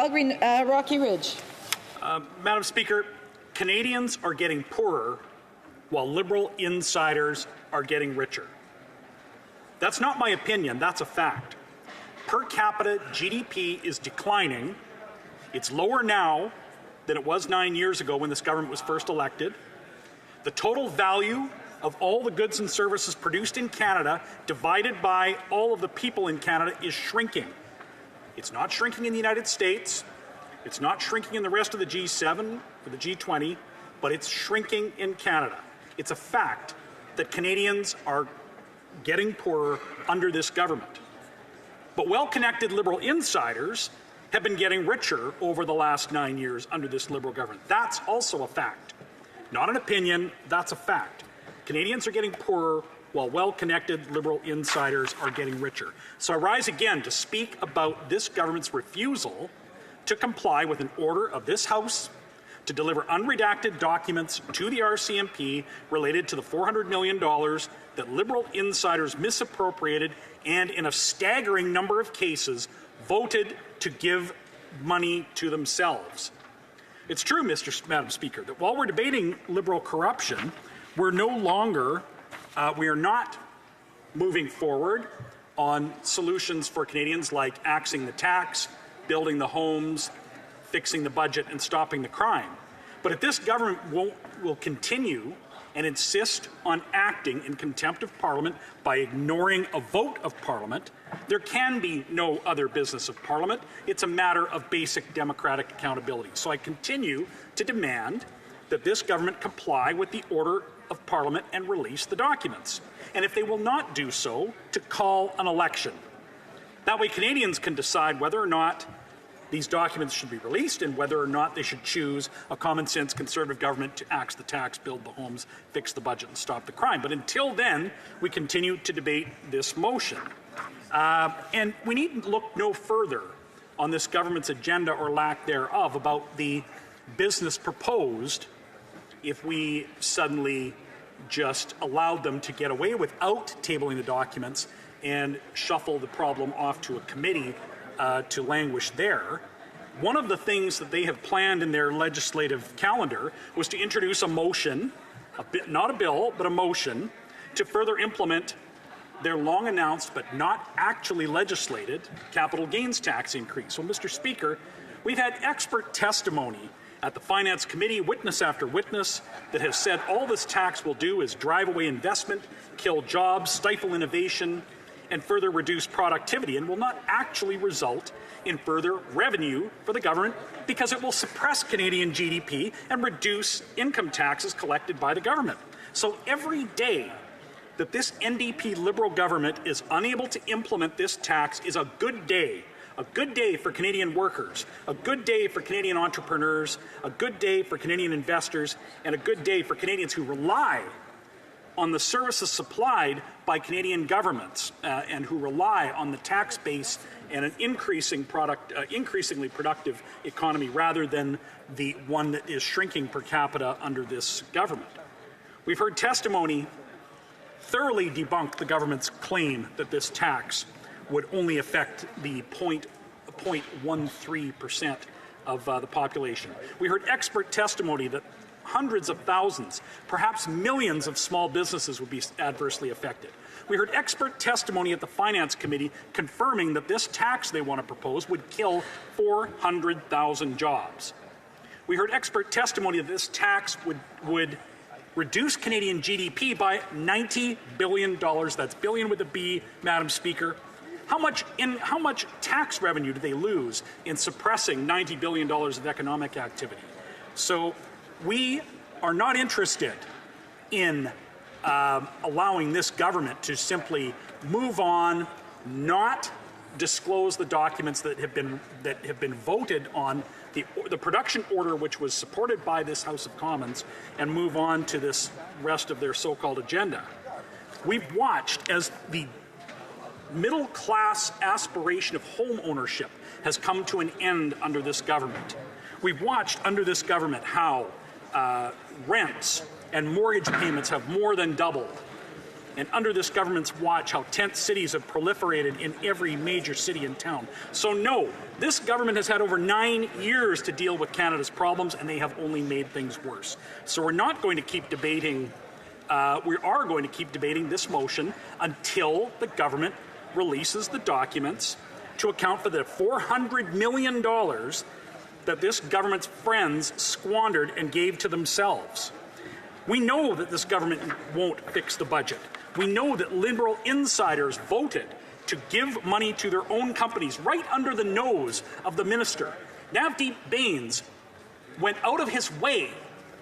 Calgary, Rocky Ridge. Madam Speaker, Canadians are getting poorer while Liberal insiders are getting richer. That's not my opinion, that's a fact. Per capita GDP is declining. It's lower now than it was 9 years ago when this government was first elected. The total value of all the goods and services produced in Canada divided by all of the people in Canada is shrinking. It's not shrinking in the United States. It's not shrinking in the rest of the G7 or the G20, but it's shrinking in Canada. It's a fact that Canadians are getting poorer under this government. But well-connected Liberal insiders have been getting richer over the last 9 years under this Liberal government. That's also a fact. Not an opinion, that's a fact. Canadians are getting poorer while well-connected Liberal insiders are getting richer. So I rise again to speak about this government's refusal to comply with an order of this House to deliver unredacted documents to the RCMP related to the $400 million that Liberal insiders misappropriated and, in a staggering number of cases, voted to give money to themselves. It's true, Madam Speaker, that while we're debating Liberal corruption, we're no longer, we are not moving forward on solutions for Canadians like axing the tax, building the homes, fixing the budget, and stopping the crime. But if this government will continue and insist on acting in contempt of Parliament by ignoring a vote of Parliament, there can be no other business of Parliament. It's a matter of basic democratic accountability. So I continue to demand that this government comply with the order of Parliament and release the documents. And if they will not do so, to call an election. That way Canadians can decide whether or not these documents should be released and whether or not they should choose a common-sense Conservative government to axe the tax, build the homes, fix the budget, and stop the crime. But until then, we continue to debate this motion. And we need look no further on this government's agenda or lack thereof about the business proposed if we suddenly just allowed them to get away without tabling the documents and shuffle the problem off to a committee to languish there. One of the things that they have planned in their legislative calendar was to introduce a motion, not a bill, but a motion, to further implement their long-announced but not actually legislated capital gains tax increase. So, Mr. Speaker, we've had expert testimony at the Finance Committee, witness after witness, that has said all this tax will do is drive away investment, kill jobs, stifle innovation, and further reduce productivity, and will not actually result in further revenue for the government because it will suppress Canadian GDP and reduce income taxes collected by the government. So every day that this NDP Liberal government is unable to implement this tax is a good day. A good day for Canadian workers, a good day for Canadian entrepreneurs, a good day for Canadian investors, and a good day for Canadians who rely on the services supplied by Canadian governments and who rely on the tax base and an increasingly productive economy rather than the one that is shrinking per capita under this government. We've heard testimony thoroughly debunk the government's claim that this tax would only affect the 0.13% of the population. We heard expert testimony that hundreds of thousands, perhaps millions of small businesses would be adversely affected. We heard expert testimony at the Finance Committee confirming that this tax they want to propose would kill 400,000 jobs. We heard expert testimony that this tax would reduce Canadian GDP by $90 billion. That's billion with a B, Madam Speaker. How much tax revenue do they lose in suppressing $90 billion of economic activity? So we are not interested in allowing this government to simply move on, not disclose the documents that have been voted on, the production order which was supported by this House of Commons, and move on to this rest of their so-called agenda. We've watched as the middle-class aspiration of home ownership has come to an end under this government. We've watched under this government how rents and mortgage payments have more than doubled. And under this government's watch, how tent cities have proliferated in every major city and town. So no, this government has had over 9 years to deal with Canada's problems, and they have only made things worse. So we're not going to keep debating, we are going to keep debating this motion until the government releases the documents to account for the $400 million that this government's friends squandered and gave to themselves. We know that this government won't fix the budget. We know that Liberal insiders voted to give money to their own companies right under the nose of the minister. Navdeep Bains went out of his way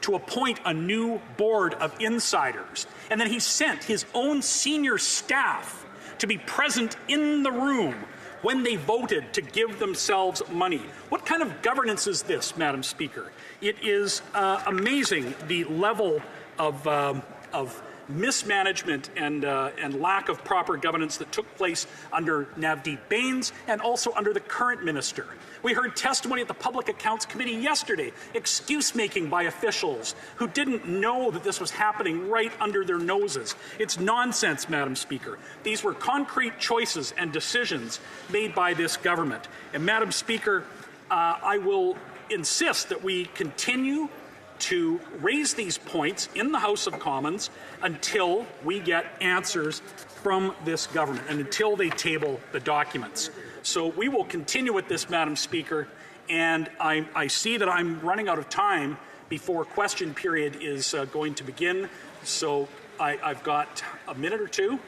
to appoint a new board of insiders, and then he sent his own senior staff to be present in the room when they voted to give themselves money. What kind of governance is this, Madam Speaker? It is amazing the level of mismanagement and lack of proper governance that took place under Navdeep Bains and also under the current minister. We heard testimony at the Public Accounts Committee yesterday, excuse-making by officials who didn't know that this was happening right under their noses. It's nonsense, Madam Speaker. These were concrete choices and decisions made by this government. And Madam Speaker, I will insist that we continue to raise these points in the House of Commons until we get answers from this government and until they table the documents. So we will continue with this, Madam Speaker, and I see that I'm running out of time before question period is going to begin. So I've got a minute or two.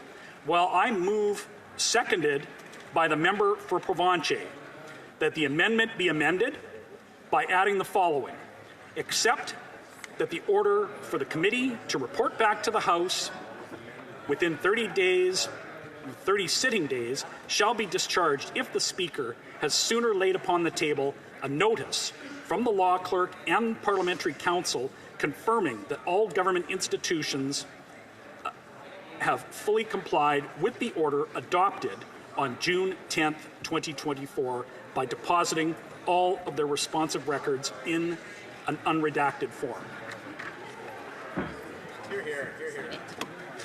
Well, I move, seconded by the member for Provencher, that the amendment be amended by adding the following. Except that the order for the committee to report back to the House within 30 sitting days shall be discharged if the Speaker has sooner laid upon the table a notice from the law clerk and parliamentary council confirming that all government institutions have fully complied with the order adopted on June 10th, 2024 by depositing all of their responsive records in an unredacted form. Hear, hear, hear, hear.